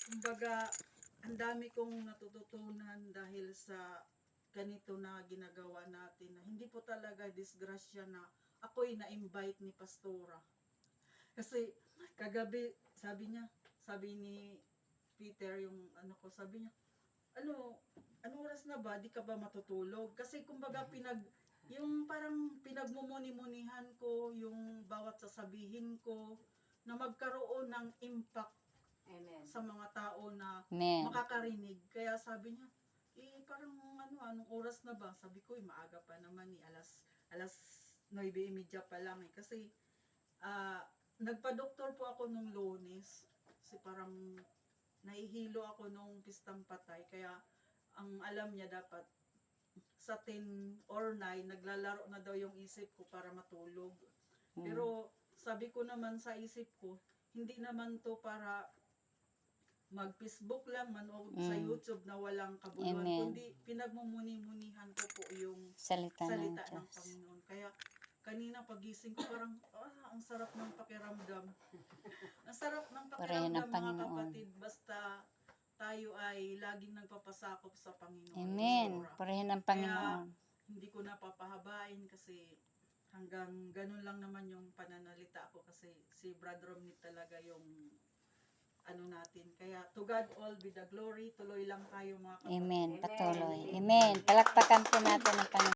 Kumbaga, ang dami kong natututunan dahil sa ganito na ginagawa natin na hindi po talaga disgrasya na ako'y na-invite ni Pastora. Kasi kagabi, sabi ni Peter, yung ano ko, sabi niya, anong oras na ba? Di ka ba matutulog? Kasi kumbaga yung parang pinagmumuni-munihan ko, yung bawat sasabihin ko, na magkaroon ng impact Amen. sa mga tao na Amen. makakarinig. Kaya sabi niya, parang anong oras na ba? Sabi ko, maaga pa naman alas 9:30 pa lang eh. Kasi, nagpa-doktor po ako nung Lunes. Kasi parang nahihilo ako nung pistang patay. Kaya, ang alam niya dapat, sa 10 or 9, naglalaro na daw yung isip ko para matulog. Pero, sabi ko naman sa isip ko, hindi naman to para mag-Facebook lang, manood sa YouTube na walang kabuluhan, Amen. kundi pinagmumuni-munihan ko po yung Salita ng salita ng Diyos. Panginoon. Kaya kanina pagising ko parang, ang sarap ng pakiramdam. Ang sarap ng Purihin ang pakiramdam mga Panginoon. kapatid, basta tayo ay laging nagpapasakop sa Panginoon. Amen. Pastora. Purihin ang Kaya Panginoon. hindi ko napapahabain kasi hanggang ganun lang naman yung pananalita ko kasi si Brother Romney talaga yung natin. Kaya to God all be the glory. Tuloy lang tayo mga kapatid. Amen. Patuloy. Amen. Palakpakan po natin ang Panginoon.